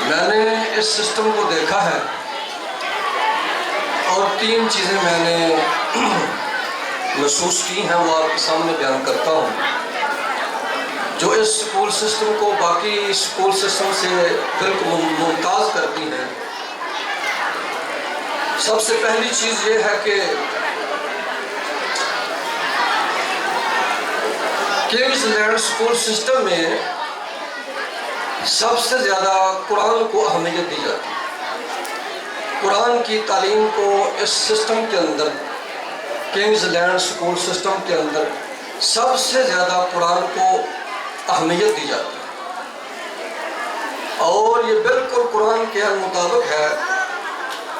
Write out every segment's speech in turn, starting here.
میں نے اس سسٹم کو دیکھا ہے اور 3 چیزیں میں نے محسوس کی ہیں، وہ آپ کے سامنے بیان کرتا ہوں، جو اس سکول سسٹم کو باقی سکول سسٹم سے بالکل ممتاز کرتی ہیں۔ سب سے پہلی چیز یہ ہے کہ کنگز لینڈ سکول سسٹم میں سب سے زیادہ قرآن کو اہمیت دی جاتی ہے۔ قرآن کی تعلیم کو اس سسٹم کے اندر، کنگز لینڈ سکول سسٹم کے اندر سب سے زیادہ قرآن کو اہمیت دی جاتی ہے، اور یہ بالکل قرآن کے مطابق ہے۔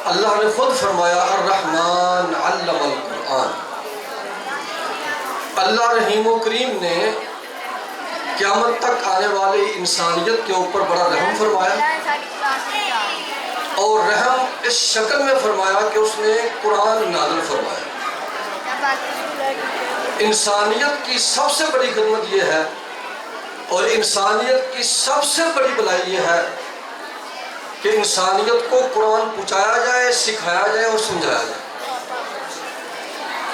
اللہ نے خود فرمایا الرحمن علم القرآن۔ اللہ رحیم و کریم نے قیامت تک آنے والی انسانیت کے اوپر بڑا رحم فرمایا، اور رحم اس شکل میں فرمایا کہ اس نے قرآن نازل فرمایا۔ انسانیت کی سب سے بڑی خدمت یہ ہے، اور انسانیت کی سب سے بڑی بلائی یہ ہے کہ انسانیت کو قرآن پہنچایا جائے، سکھایا جائے اور سمجھایا جائے۔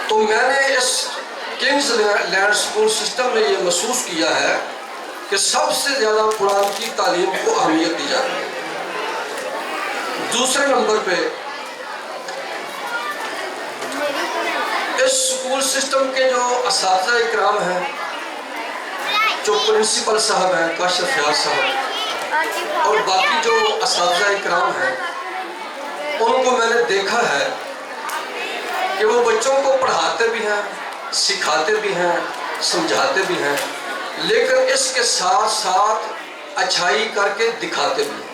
تو میں نے اس کنگز لینڈ سکول سسٹم میں یہ محسوس کیا ہے کہ سب سے زیادہ قرآن کی تعلیم کو اہمیت دی جاتی ہے۔ دوسرے نمبر پہ اس سکول سسٹم کے جو اساتذہ اکرام ہیں، جو پرنسپل صاحب ہیں، کاشف فیاض صاحب، اور باقی جو اساتذہ اکرام ہیں، ان کو میں نے دیکھا ہے کہ وہ بچوں کو پڑھاتے بھی ہیں، سکھاتے بھی ہیں، سمجھاتے بھی ہیں، لیکن اس کے ساتھ ساتھ اچھائی کر کے دکھاتے بھی ہیں۔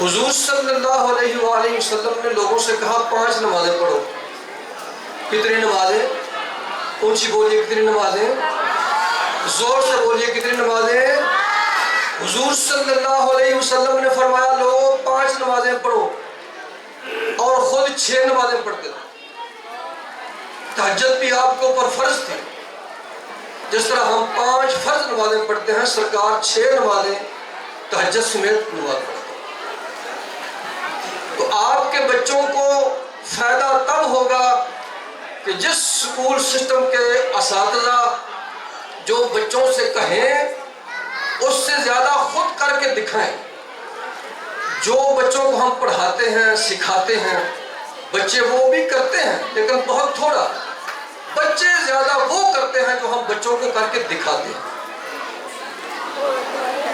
حضور صلی اللہ علیہ وآلہ وسلم نے لوگوں سے کہا 5 نمازیں پڑھو۔ کتنی نمازیں؟ اونچی بولیے، کتنی نمازیں؟ زور سے بولیے، کتنی نمازیں؟ حضور صلی اللہ علیہ وسلم نے فرمایا لوگوں 5 نمازیں پڑھو، اور خود 6 نمازیں پڑھتے تھے۔ تہجد بھی آپ کو پر فرض تھی، جس طرح ہم 5 فرض نمازیں پڑھتے ہیں، سرکار 6 نمازیں تہجد سمیت نماز پڑھتے ہیں۔ تو آپ کے بچوں کو فائدہ تب ہوگا کہ جس سکول سسٹم کے اساتذہ جو بچوں سے کہیں اس سے زیادہ خود کر کے دکھائیں۔ جو بچوں کو ہم پڑھاتے ہیں، سکھاتے ہیں، بچے وہ بھی کرتے ہیں لیکن بہت تھوڑا۔ بچے زیادہ وہ کرتے ہیں جو ہم بچوں کو کر کے دکھاتے ہیں۔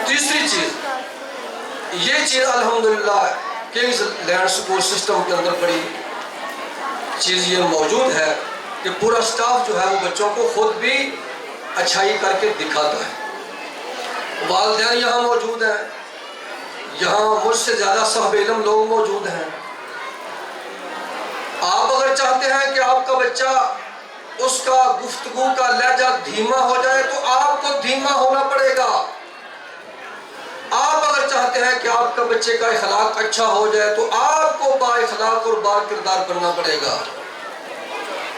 تیسری چیز، یہ چیز الحمدللہ کنگز لینڈ سکول سسٹم کے اندر بڑی چیز یہ موجود ہے کہ پورا سٹاف جو ہے وہ بچوں کو خود بھی اچھائی کر کے دکھاتا ہے۔ والدین یہاں موجود ہیں، یہاں مجھ سے زیادہ صاحب علم لوگ موجود ہیں۔ آپ اگر چاہتے ہیں کہ آپ کا بچہ اس کا گفتگو کا لہجہ دھیما ہو جائے تو آپ کو دھیما ہونا پڑے گا۔ آپ اگر چاہتے ہیں کہ آپ کا بچے کا اخلاق اچھا ہو جائے تو آپ کو با اخلاق اور با کردار بننا پڑے گا۔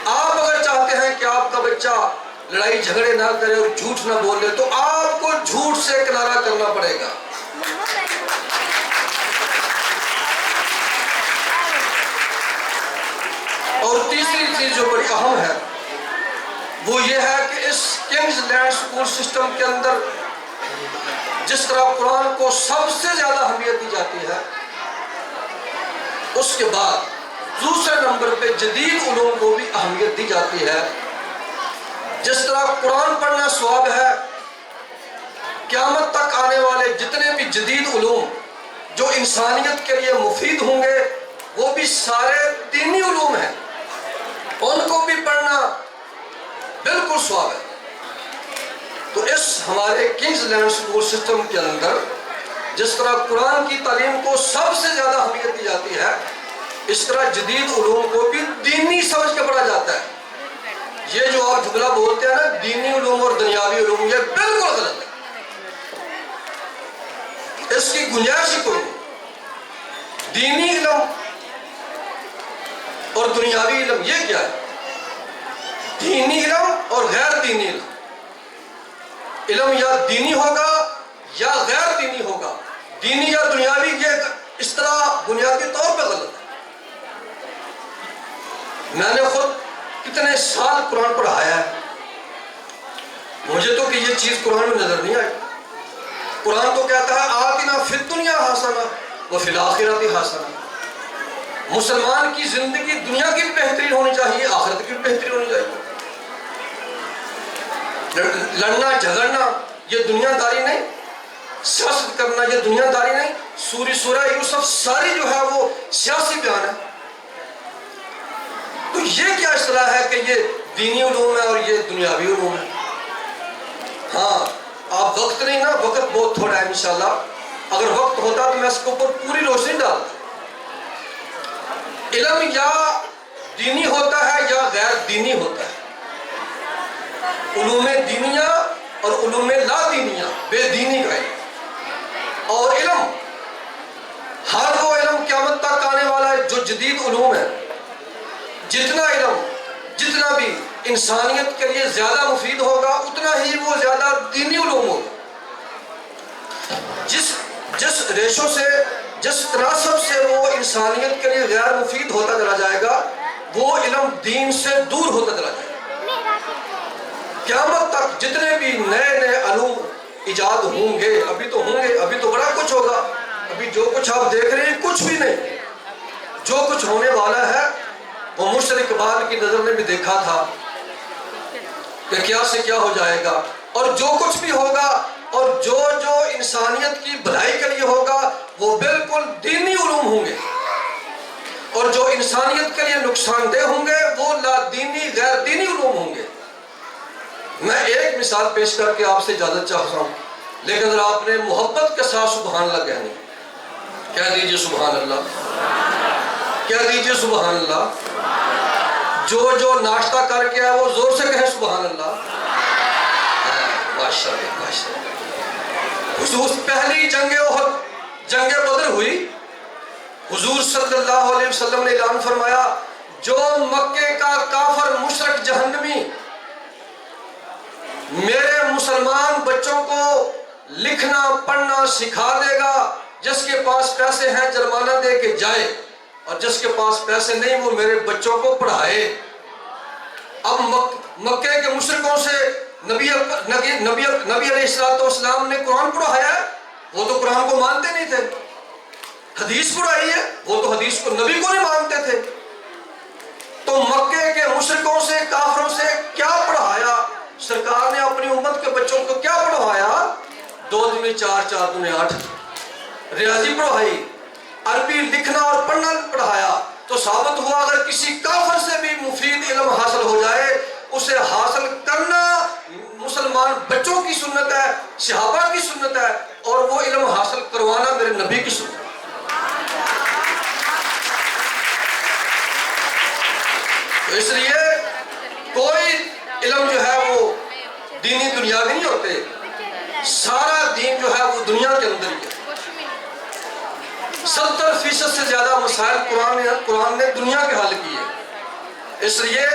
آپ اگر چاہتے ہیں کہ آپ کا بچہ لڑائی جھگڑے نہ کرے اور جھوٹ نہ بولے تو آپ کو جھوٹ سے کنارہ کرنا پڑے گا۔ اور تیسری چیز جو بڑی اہم ہے وہ یہ ہے کہ اس کنگز لینڈ سکول سسٹم کے اندر جس طرح قرآن کو سب سے زیادہ اہمیت دی جاتی ہے، اس کے بعد دوسرے نمبر پہ جدید علوم کو بھی اہمیت دی جاتی ہے۔ جس طرح قرآن پڑھنا ثواب ہے، قیامت تک آنے والے جتنے بھی جدید علوم جو انسانیت کے لیے مفید ہوں گے وہ بھی سارے دینی علوم ہیں، ان کو بھی پڑھنا بالکل ثواب ہے۔ تو اس ہمارے کنگز لینڈ سکول سسٹم کے اندر جس طرح قرآن کی تعلیم کو سب سے زیادہ اہمیت دی جاتی ہے، اس طرح جدید علوم کو بھی دینی سمجھ کے پڑھا جاتا ہے۔ یہ جو آپ جملہ بولتے ہیں نا دینی علوم اور دنیاوی علوم، یہ بالکل غلط ہے، اس کی گنجائش ہی کوئی نہیں۔ دینی علم اور دنیاوی علم یہ کیا ہے؟ دینی علم اور غیر دینی علم، علم یا دینی ہوگا یا غیر دینی دینی یا دنیاوی، یہ اس طرح بنیادی طور پہ غلط ہے۔ میں نے خود کتنے سال قرآن پڑھایا ہے، مجھے تو کہ یہ چیز قرآن میں نظر نہیں آئی۔ قرآن تو کہتا ہے آتنا فی الدنیا حسنہ وفی الآخرۃ حسنہ۔ مسلمان کی زندگی دنیا کی بھی بہترین ہونی چاہیے، آخرت کی بھی بہترین ہونی چاہیے۔ لڑنا جھگڑنا یہ دنیا داری نہیں، سیاست کرنا یہ دنیا داری نہیں۔ سورہ یوسف ساری جو ہے وہ سیاسی بیان ہے۔ تو یہ کیا اصطلاح ہے کہ یہ دینی علوم ہے اور یہ دنیاوی علوم ہے؟ ہاں آپ وقت نہیں نا، وقت بہت تھوڑا ہے انشاءاللہ، اگر وقت ہوتا تو میں اس کے اوپر پوری روشنی ڈالتا۔ علم یا دینی ہوتا ہے یا غیر دینی ہوتا ہے۔ علوم دینیہ اور علوم لا دینیہ، بے دینی کا علم، اور علم ہر وہ علم قیامت تک آنے والا ہے جو جدید علوم ہے۔ جتنا علم جتنا بھی انسانیت کے لیے زیادہ مفید ہوگا اتنا ہی وہ زیادہ دینی علوم ہوگا۔ جس ریشو سے، جس تناسب سے وہ انسانیت کے لیے غیر مفید ہوتا چلا جائے گا وہ علم دین سے دور ہوتا چلا جائے گا۔ قیامت تک جتنے بھی نئے نئے علوم ایجاد ہوں گے، ابھی تو ہوں گے، ابھی تو بڑا کچھ ہوگا، ابھی جو کچھ آپ دیکھ رہے ہیں کچھ بھی نہیں۔ جو کچھ ہونے والا ہے وہ مشرق اقبال کی نظر نے بھی دیکھا تھا کہ کیا سے کیا ہو جائے گا، اور جو کچھ بھی ہوگا اور جو انسانیت کی بھلائی کے لیے ہوگا وہ بالکل دینی علوم ہوں گے، اور جو انسانیت کے لیے نقصان دہ ہوں گے وہ لا دینی غیر دینی علوم ہوں گے۔ میں ایک مثال پیش کر کے آپ سے اجازت چاہتا ہوں، لیکن اگر آپ نے محبت کے ساتھ سبحان اللہ کہنی، کہہ دیجئے سبحان اللہ، کہہ دیجئے سبحان اللہ۔ جو ناشتہ کر کے آئے وہ زور سے کہیں سبحان اللہ۔ ماشاءاللہ ماشاءاللہ۔ حضور پہلی جنگ احد، جنگ بدر ہوئی، حضور صلی اللہ علیہ وسلم نے اعلان فرمایا جو مکے کا کافر مشرک جہنمی میرے مسلمان بچوں کو لکھنا پڑھنا سکھا دے گا، جس کے پاس پیسے ہیں جرمانہ دے کے جائے، اور جس کے پاس پیسے نہیں وہ میرے بچوں کو پڑھائے۔ اب مکے کے مشرکوں سے نبی علیہ السلام نے قرآن پڑھایا ہے، وہ تو قرآن کو مانتے نہیں تھے۔ حدیث پڑھائی ہے، وہ تو حدیث کو نبی کو نہیں مانتے تھے۔ تو مکے کے مشرکوں سے کافروں سے کیا پڑھایا سرکار نے؟ اپنی امت کے بچوں کو کیا پڑھایا؟ 2 دن 4 4 دن 8 ریاضی پڑھائی، عربی لکھنا اور پڑھنا پڑھایا۔ تو ثابت ہوا اگر کسی کافر سے بھی مفید علم حاصل ہو جائے اسے حاصل کرنا مسلمان بچوں کی سنت ہے، صحابہ کی سنت ہے، اور وہ علم حاصل کروانا میرے نبی کی سنت ہے۔ تو اس لیے کوئی علم جو ہے وہ دینی دنیاوی نہیں ہوتے، سارا دین جو ہے وہ دنیا کے اندر ہی ہے۔ 70% سے زیادہ مسائل قرآن نے دنیا کے حل کیے۔ اس لیے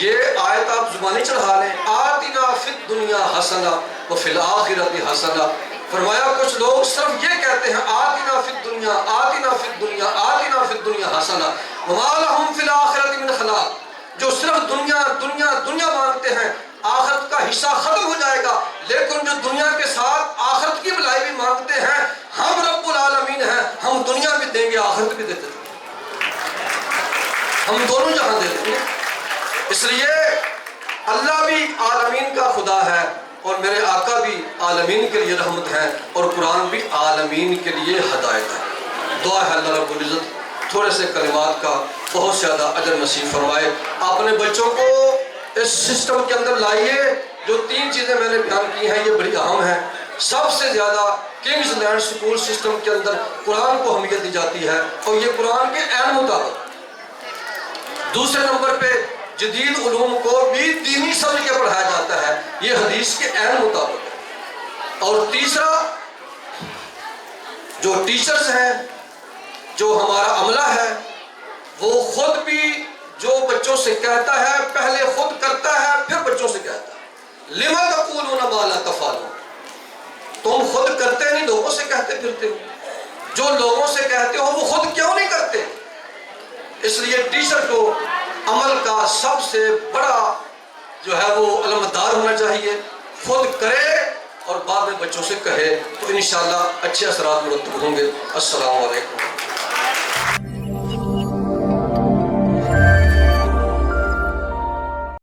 یہ آیت آپ زبانی چڑھا لیں، آتنا فی الدنیا حسنہ وفی الآخرۃ حسنہ۔ فرمایا کچھ لوگ صرف یہ کہتے ہیں آتنا فی الدنیا، آتنا فی الدنیا، آتنا فی الدنیا حسنہ وما لہم فی الآخرۃ من خلاق۔ جو صرف دنیا دنیا دنیا مانگتے ہیں، آخرت کا حصہ ختم ہو جائے گا، لیکن جو دنیا کے ساتھ آخرت کی بھلائی بھی مانگتے ہیں، ہم رب العالمین ہیں، ہم دنیا بھی دیں گے آخرت بھی دیتے ہیں، ہم دونوں جہاں دے دیں گے۔ اس لیے اللہ بھی عالمین کا خدا ہے اور میرے آقا بھی عالمین کے لیے رحمت ہے، اور قرآن بھی عالمین کے لیے ہدایت ہے۔ دعا ہے اللہ رب العزت تھوڑے سے کلمات کا بہت زیادہ اجر نصیب فرمائے۔ اپنے بچوں کو اس سسٹم کے اندر لائیے۔ جو 3 چیزیں میں نے بیان کی ہیں یہ بڑی اہم ہیں۔ سب سے زیادہ کنگز لینڈ سکول سسٹم کے اندر قرآن کو اہمیت دی جاتی ہے، اور یہ قرآن کے عین مطابق۔ دوسرے نمبر پہ جدید علوم کو بھی دینی سمجھ کے پڑھایا جاتا ہے، یہ حدیث کے عین مطابق ہے۔ اور تیسرا جو ٹیچرز ہیں، جو ہمارا عملہ ہے، وہ خود بھی جو بچوں سے کہتا ہے پہلے خود کرتا ہے پھر بچوں سے کہتا ہے۔ لما تقولون ما لا تفعلون، تم خود کرتے نہیں لوگوں سے کہتے پھرتے ہو؟ جو لوگوں سے کہتے ہو وہ خود کیوں نہیں کرتے؟ اس لیے ٹیچر کو عمل کا سب سے بڑا جو ہے وہ علمدار ہونا چاہیے، خود کرے اور بعد میں بچوں سے کہے، تو انشاءاللہ اچھے اثرات مرتب ہوں گے۔ السلام علیکم۔